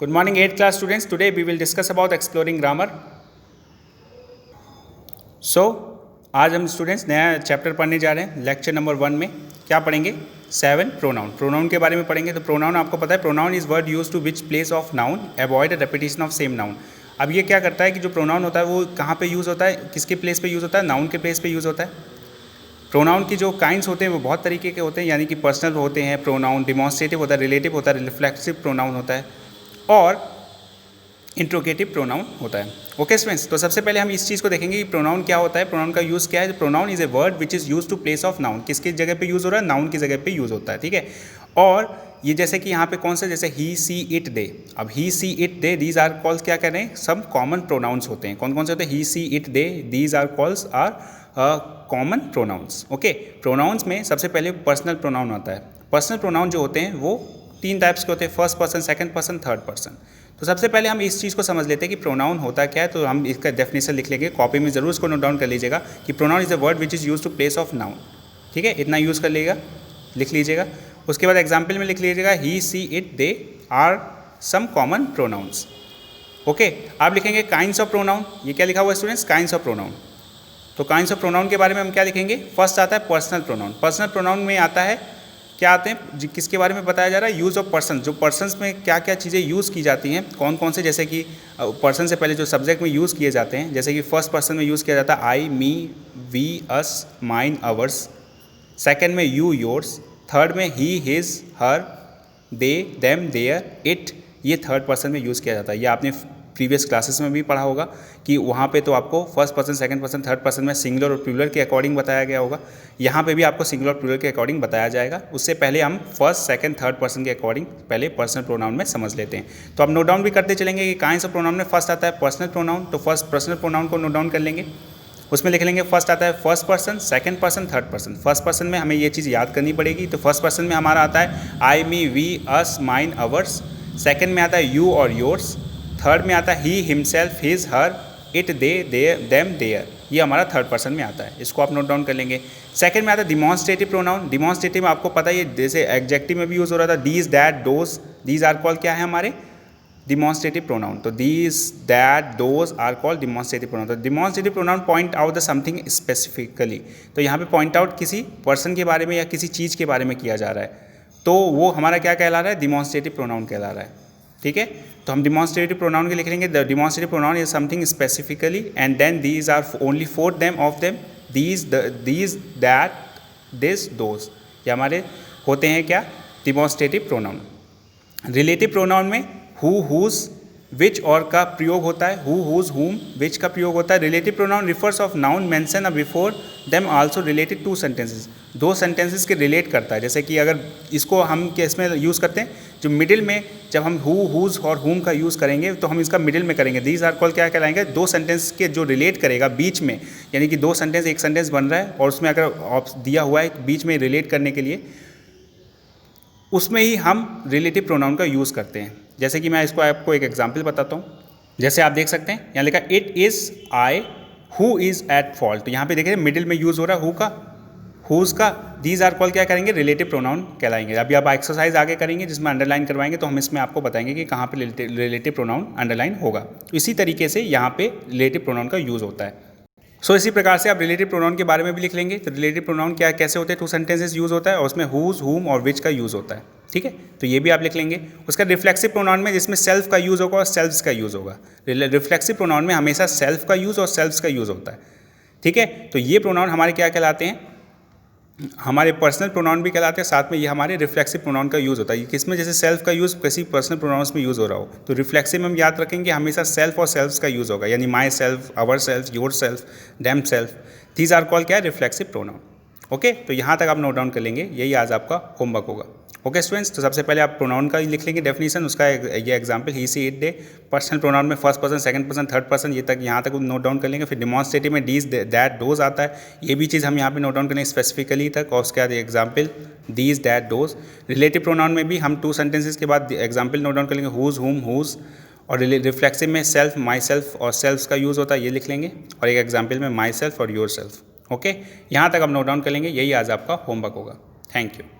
Good morning 8th class students. Today we will discuss about exploring grammar. So आज हम students नया chapter पढ़ने जा रहे हैं. लेक्चर नंबर 1 में क्या पढ़ेंगे? 7 प्रोनाउन. प्रोनाउन के बारे में पढ़ेंगे. तो प्रोनाउन आपको पता है, pronoun is word use to which place of noun, avoid repetition of same noun. अब ये क्या करता है कि जो प्रोनाउन होता है वो कहाँ पे यूज़ होता है, किसके प्लेस पे यूज़ होता है? नाउन के प्लेस पे यूज़ होता है. प्रोनाउन की जो काइंड्स होते हैं वो बहुत तरीके के होते हैं, यानी कि पर्सनल होते हैं प्रोनाउन, डिमॉन्स्ट्रेटिव होता है, रिलेटिव होता है, रिफ्लेक्सिव प्रोनाउन होता है और इंट्रोगेटिव प्रोनाउन होता है. ओके स्टूडेंट्स, तो सबसे पहले हम इस चीज़ को देखेंगे कि प्रोनाउन क्या होता है, प्रोनाउन का यूज़ क्या है. Pronoun is a word which is use to place of noun. किसकी जगह पे यूज़ हो रहा है? नाउन की जगह पे यूज़ होता है. ठीक है. और ये जैसे कि यहाँ पे कौन से, जैसे ही, सी, इट, दे. अब he, she, it, they, these are calls क्या कर रहे हैं? सब कॉमन प्रोनाउंस होते हैं. कौन कौन से होते हैं? He, she, it, they, these are calls are common pronouns. Okay. Pronouns में सबसे पहले पर्सनल प्रोनाउन आता है. पर्सनल प्रोनाउन जो होते हैं वो 3 टाइप्स के होते हैं, first person, second person, third person. तो सबसे पहले हम इस चीज़ को समझ लेते हैं कि प्रोनाउन होता क्या है. तो हम इसका डेफिनेशन लिख लेंगे, कॉपी में ज़रूर इसको नोट डाउन कर लीजिएगा कि pronoun is a word which is use to place of noun. ठीक है, इतना यूज़ कर लीजिएगा, लिख लीजिएगा. उसके बाद एग्जाम्पल में लिख लीजिएगा he, she, it, they are some common pronouns. Okay. आप लिखेंगे काइंड्स ऑफ प्रोनाउन. ये क्या लिखा हुआ है स्टूडेंट्स? Kinds of pronoun. तो काइंड्स ऑफ प्रोनाउन के बारे में हम क्या लिखेंगे? फर्स्ट आता है पर्सनल प्रोनाउन. पर्सनल प्रोनाउन में आता है, क्या आते हैं, किसके बारे में बताया जा रहा है? Use of person. जो पर्सन्स में क्या क्या चीज़ें यूज़ की जाती हैं, कौन कौन से, जैसे कि पर्सन से पहले जो सब्जेक्ट में यूज़ किए जाते हैं, जैसे कि फर्स्ट पर्सन में यूज़ किया जाता है I, me, we, us, mine, ours. Second में यू, योर्स. थर्ड में he, his, her, they, them, their, it. ये थर्ड पर्सन में यूज़ किया जाता है. ये आपने प्रीवियस क्लासेस में भी पढ़ा होगा कि वहाँ पे तो आपको first person, second person, third person में सिंगुलर और प्लूरल के अकॉर्डिंग बताया गया होगा. यहाँ पे भी आपको सिंगुलर और प्लूरल के अकॉर्डिंग बताया जाएगा. उससे पहले हम फर्स्ट, सेकंड, थर्ड पर्सन के अकॉर्डिंग पहले पर्सनल प्रोनाउन में समझ लेते हैं. तो अब नोट डाउन भी करते चलेंगे कि काइंड्स ऑफ प्रोनाउन में फर्स्ट आता है पर्सनल प्रोनाउन. तो फर्स्ट पर्सनल प्रोनाउन को नोट डाउन कर लेंगे. उसमें लिख लेंगे फर्स्ट आता है first person, second person, third person. First person में हमें ये चीज़ याद करनी पड़ेगी. तो फर्स्ट पर्सन में हमारा आता है I, me, we, us, mine, ours. Second में आता है यू और योर्स. थर्ड में आता है he, himself, his, her, it, they, them, their. ये हमारा थर्ड पर्सन में आता है. इसको आप नोट डाउन कर लेंगे. सेकंड में आता है डिमॉन्स्ट्रेटिव प्रोनाउन. डिमॉन्स्ट्रेटिव में आपको पता है, ये जैसे एडजेक्टिव में भी यूज़ हो रहा था, these, that, those. These are call क्या है हमारे? Demonstrative pronoun. तो these, that, those are called demonstrative pronoun. तो demonstrative pronoun point out the something specifically. तो यहाँ पे पॉइंट आउट किसी पर्सन के बारे में या किसी चीज़ के बारे में किया जा रहा है, तो वो हमारा क्या कहला रहा है? डिमॉन्स्ट्रेटिव प्रोनाउन कहला रहा है. ठीक है. तो हम डिमॉन्स्ट्रेटिव प्रोनाउन के लिख लेंगे the demonstrative pronoun is something specifically and then these are only 4 them of them, these, that, this, those. ये हमारे होते हैं क्या? Demonstrative pronoun. रिलेटिव प्रोनाउन में हु, हुज, विच और का प्रयोग होता है. हु, हुज, हुम, विच का प्रयोग होता है. Relative pronoun refers of noun mention before them also related two sentences. 2 sentences के रिलेट करता है. जैसे कि अगर इसको हम किस में यूज़ करते हैं, जो मिडिल में जब हम हु, हुज और हुम का यूज़ करेंगे तो हम इसका मिडिल में करेंगे. दीज आर कॉल क्या कहलाएंगे? 2 सेंटेंस के जो रिलेट करेगा बीच में, यानी कि 2 सेंटेंस, एक सेंटेंस बन रहा है और उसमें अगर दिया हुआ है बीच में रिलेट करने के लिए, उसमें ही हम रिलेटिव प्रोनाउन का यूज़ करते हैं. जैसे कि मैं इसको आपको एक एग्जांपल बताता हूँ. जैसे आप देख सकते हैं यहाँ लिखा it is I who is at fault. तो यहाँ पे देखिए मिडिल में यूज़ हो रहा है हु का, हुज का. दीज आर कॉल क्या करेंगे? रिलेटिव प्रोनाउन कहलाएंगे. अभी आप एक्सरसाइज आगे करेंगे जिसमें अंडरलाइन करवाएंगे, तो हम इसमें आपको बताएंगे कि कहाँ पे रिलेटिव प्रोनाउन अंडरलाइन होगा. तो इसी तरीके से यहाँ पे रिलेटिव प्रोनाउन का यूज़ होता है. सो इसी प्रकार से आप रिलेटिव प्रोनाउन के बारे में भी लिख लेंगे. तो रिलेटिव प्रोनाउन क्या कैसे होते हैं? 2 सेंटेंसेस यूज़ होता है और उसमें हुज, हुम और विच का यूज़ होता है. ठीक है. तो ये भी आप लिख लेंगे. उसका रिफ्लेक्सिव प्रोनाउन में जिसमें सेल्फ का यूज़ होगा और सेल्फ्स का यूज़ होगा. रिफ्लेक्सिव प्रोनाउन में हमेशा सेल्फ का यूज़ और सेल्फ्स का यूज़ होता है. ठीक है. तो ये प्रोनाउन हमारे क्या कहलाते हैं? हमारे पर्सनल प्रोनाउन भी कहलाते हैं. साथ में ये हमारे रिफ्लेक्सिव प्रोनाउन का यूज़ होता है. किसमें? जैसे सेल्फ का यूज़ किसी पर्सनल प्रोनाउंस में यूज़ हो रहा हो, तो रिफ्लेक्सिव में हम याद रखेंगे हमेशा सेल्फ और सेल्फ्स का यूज़ होगा, यानी myself, ourself, yourself, themself. These are call क्या है? Reflexive pronoun. ओके. तो यहाँ तक आप नोट डाउन कर लेंगे. यही आज आपका होमवर्क होगा. ओके स्टूडेंट्स, तो सबसे पहले आप प्रोनाउन का लिख लेंगे डेफिनेशन. उसका ये example he, she, it, they. Personal pronoun में first person, second person, third person, ये तक यहाँ तक नोट डाउन कर लेंगे. फिर डिमॉन्स्ट्रेटिव में डीज, दैट, दोज आता है. ये भी चीज़ हम यहाँ पे नोट डाउन करेंगे स्पेसिफिकली तक. और उसके बाद example these, that, those. Relative pronoun में भी हम 2 सेंटेंसेस के बाद एग्जाम्पल नोट डाउन कर लेंगे, हुज, हुम, हुज. और रिफ्लेक्सिव में सेल्फ, माई सेल्फ और सेल्फ्स का यूज़ होता है, ये लिख लेंगे. और एक एग्जाम्पल में माई सेल्फ और योर सेल्फ. ओके. यहाँ तक आप नोट डाउन कर लेंगे. यही आज आपका होमवर्क होगा. Thank you.